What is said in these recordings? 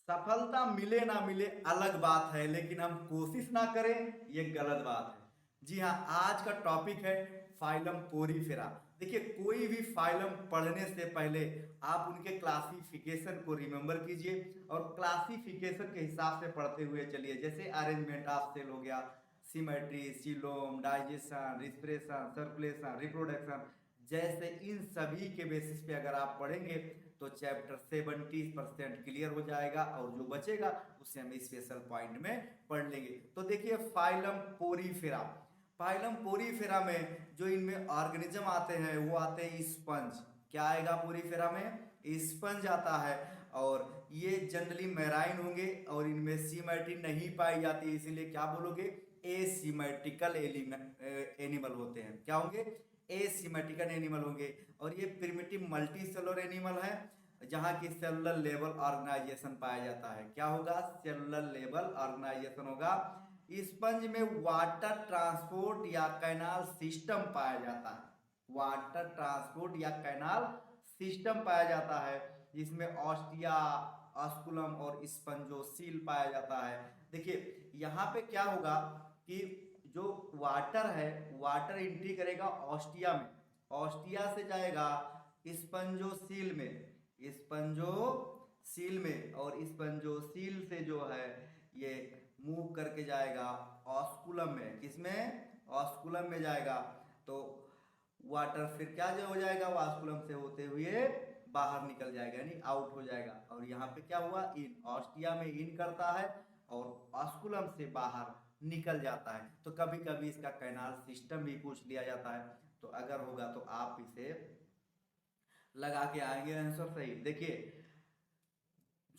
सफलता मिले ना मिले अलग बात है, लेकिन हम कोशिश ना करें ये गलत बात है। जी हाँ, आज का टॉपिक है फाइलम पोरीफेरा। देखिए, कोई भी फाइलम पढ़ने से पहले आप उनके क्लासिफिकेशन को रिमेंबर कीजिए और क्लासिफिकेशन के हिसाब से पढ़ते हुए चलिए। जैसे अरेंजमेंट ऑफ सेल हो गया, symmetry, coelom, digestion, respiration, circulation, reproduction, जैसे इन सभी के बेसिस पे अगर आप पढ़ेंगे तो चैप्टर 70% क्लियर हो जाएगा और जो बचेगा उसे हम स्पेशल पॉइंट में पढ़ लेंगे। तो देखिए, फाइलम पोरीफेरा। फाइलम पोरीफेरा में जो इनमें ऑर्गेनिज्म आते हैं वो आते हैं स्पंज। क्या आएगा पोरीफेरा में? स्पंज आता है। और ये जनरली मैराइन होंगे और इनमें सिमेट्री नहीं पाई जाती, इसीलिए क्या बोलोगे? एसिमेट्रिकल एनिमल होते हैं। क्या होंगे? एसिमेट्रिकल एनिमल होंगे। और ये प्रिमिटिव मल्टी सेलुलर एनिमल है जहां की सेलुलर लेवल ऑर्गेनाइजेशन पाया जाता है। क्या होगा? सेलुलर लेवल ऑर्गेनाइजेशन होगा। स्पंज में वाटर ट्रांसपोर्ट या कैनाल सिस्टम पाया जाता है। वाटर ट्रांसपोर्ट या कैनाल सिस्टम पाया जाता है जिसमें ऑस्टिया, ऑस्कुलम और स्पंजोसील पाया जाता है। देखिए, यहाँ पे क्या होगा कि जो वाटर है, वाटर एंट्री करेगा ऑस्टिया में, ऑस्टिया से जाएगा स्पंजोसील में, स्पंजोसील में, और स्पंजोसील से जो है ये मूव करके जाएगा ऑस्कुलम में। किसमें? ऑस्कुलम में जाएगा। तो वाटर फिर क्या जो हो जाएगा, ऑस्कुलम से होते हुए बाहर निकल जाएगा, यानी आउट हो जाएगा। और यहाँ पे क्या हुआ? इन, ऑस्टिया में इन करता है और ऑस्कुलम से बाहर निकल जाता है। तो कभी कभी इसका कैनाल सिस्टम भी पूछ लिया जाता है, तो अगर होगा तो आप इसे लगा के आएंगे आंसर सही। देखिए,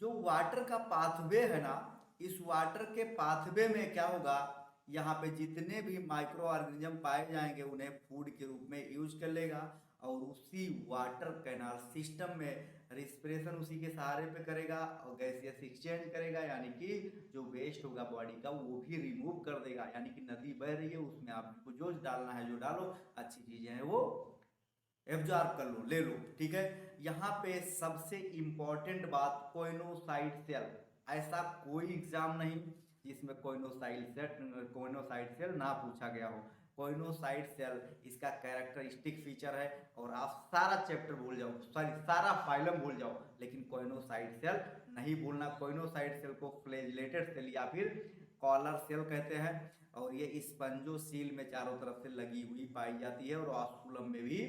जो वाटर का पाथवे है ना, इस वाटर के पाथवे में क्या होगा, यहाँ पे जितने भी माइक्रो ऑर्गेनिज्म पाए जाएंगे उन्हें फूड के रूप में यूज कर लेगा और उसी वाटर कैनाल सिस्टम में रिस्पिरेशन उसी के सहारे पे करेगा और गैसियस एक्सचेंज करेगा, यानी कि जो वेस्ट होगा बॉडी का वो भी रिमूव कर देगा। यानी कि नदी बह रही है, उसमें आपको जो डालना है जो डालो, अच्छी चीजें हैं वो एब्जॉर्ब कर लो, ले लो। ठीक है। यहाँ पे सबसे इंपॉर्टेंट बात, कोइनोसाइट सेल। ऐसा कोई एग्जाम नहीं जिसमें कोइनोसाइट सेल ना पूछा गया हो। कोइनोसाइट सेल इसका कैरेक्टरिस्टिक फीचर है और आप सारा चैप्टर भूल जाओ, सॉरी सारा फाइलम भूल जाओ, लेकिन कोइनोसाइट सेल नहीं भूलना। कोइनोसाइट सेल को फ्लैजिलेटेड सेल या फिर कॉलर सेल कहते हैं और ये स्पंजोसील में चारों तरफ से लगी हुई पाई जाती है और ऑस्कुलम में भी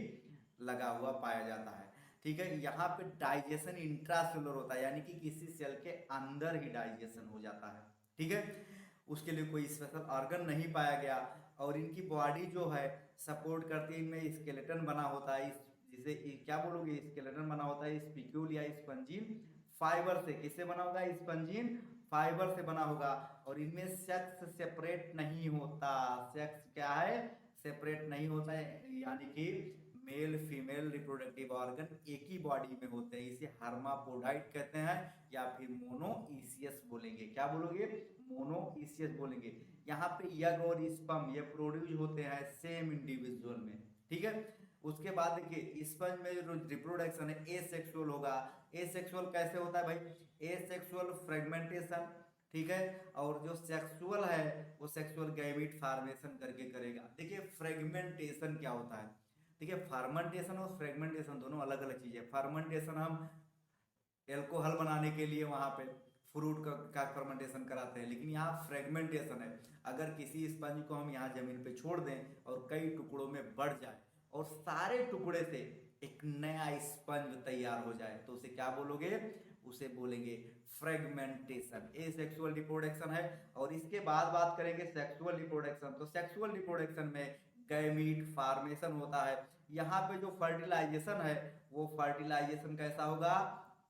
लगा हुआ पाया जाता है। ठीक है। यहाँ पे डाइजेशन इंट्रासेलुलर होता है, यानी कि किसी सेल के अंदर ही डाइजेशन हो जाता है। ठीक है। उसके लिए कोई स्पेशल ऑर्गन नहीं पाया गया और इनकी बॉडी जो है सपोर्ट करती है, इनमें स्केलेटन बना होता है, जिसे क्या बोलोगे? स्केलेटन बना होता है स्पिक्यूल या स्पंजीन फाइबर से। किससे बना होगा? स्पंजीन फाइबर से बना होगा। और इनमें सेक्स सेपरेट नहीं होता। सेक्स क्या है? सेपरेट नहीं होता है, यानी कि मेल फीमेल रिप्रोडक्टिव ऑर्गन एक ही बॉडी में होते हैं। इसे हर्माफ्रोडाइट कहते हैं या फिर मोनोइसियस बोलेंगे। क्या बोलोगे? मोनोइसियस बोलेंगे। यहाँ पे यग और स्पर्म ये प्रोड्यूस होते हैं सेम इंडिविजुअल में। ठीक है। उसके बाद देखिए, स्पर्म में जो रिप्रोडक्शन है एसेक्सुअल होगा। एसेक्सुअल कैसे होता है भाई? Asexual fragmentation. ठीक है। और जो सेक्सुअल है वो सेक्सुअल गैमीट फॉर्मेशन करके करेगा। देखिए, फ्रेगमेंटेशन क्या होता है? देखिए, फर्मेंटेशन और फ्रेगमेंटेशन दोनों अलग अलग चीज है। फर्मेंटेशन हम एल्कोहल बनाने के लिए वहां पे फ्रूट का फर्मेंटेशन कराते हैं, लेकिन यहाँ फ्रेगमेंटेशन है। अगर किसी स्पंज को हम यहाँ जमीन पे छोड़ दें और कई टुकड़ों में बढ़ जाए और सारे टुकड़े से एक नया स्पंज तैयार हो जाए तो उसे क्या बोलोगे? उसे बोलेंगे फ्रेगमेंटेशन। ए सेक्सुअल रिप्रोडक्शन है। और इसके बाद बात करेंगे सेक्सुअल रिप्रोडक्शन। तो सेक्सुअल रिप्रोडक्शन में गैमीट फॉर्मेशन होता है। यहाँ पे जो फर्टिलाइजेशन है वो फर्टिलाइजेशन कैसा होगा?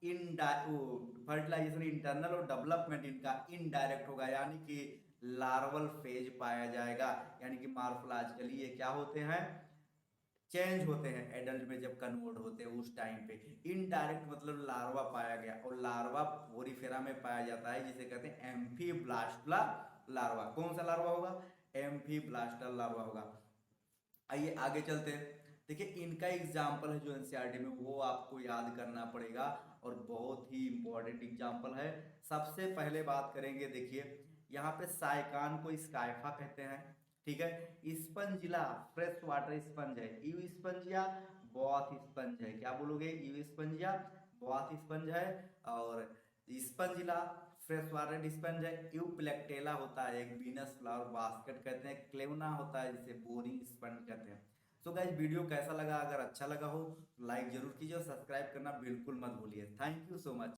फर्टिलाइजेशन इंटरनल और डेवलपमेंट इनका इनडायरेक्ट होगा, यानी कि लार्वल फेज पाया जाएगा। यानी कि मार्फोलॉजिकली ये क्या होते हैं? चेंज होते हैं। एडल्ट में जब कन्वर्ट होते हैं उस टाइम पे इनडायरेक्ट मतलब लार्वा पाया गया। और लार्वा पोरीफेरा में पाया जाता है जिसे कहते हैं एम्फीब्लास्टुला लार्वा। कौन सा लार्वा होगा? एम्फीब्लास्टल लार्वा होगा। आइए आगे चलते हैं। देखिए, इनका एग्जाम्पल है जो एनसीईआरटी में वो आपको याद करना पड़ेगा। और बहुत ही इंपॉर्टेंट एग्जाम्पल है। सबसे पहले बात करेंगे, देखिए यहाँ पे साइकान को स्काइफा कहते हैं, ठीक है। स्पंजिला फ्रेश वाटर स्पंज है, यू स्पंजिया बॉथ स्पंज है, क्या बोलोगे, यू स्पंजिया बॉथ स्पंज है। और स्पंजिला फ्रेश वाटर स्पंज है। यूप्लेक्टेला होता है एक वीनस फ्लावर बास्केट कहते हैं। क्लेवना होता है जिसे बोरिंग स्पंज कहते हैं। सो गाइस वीडियो कैसा लगा, अगर अच्छा लगा हो तो लाइक जरूर कीजिए और सब्सक्राइब करना बिल्कुल मत भूलिए। Thank you so much.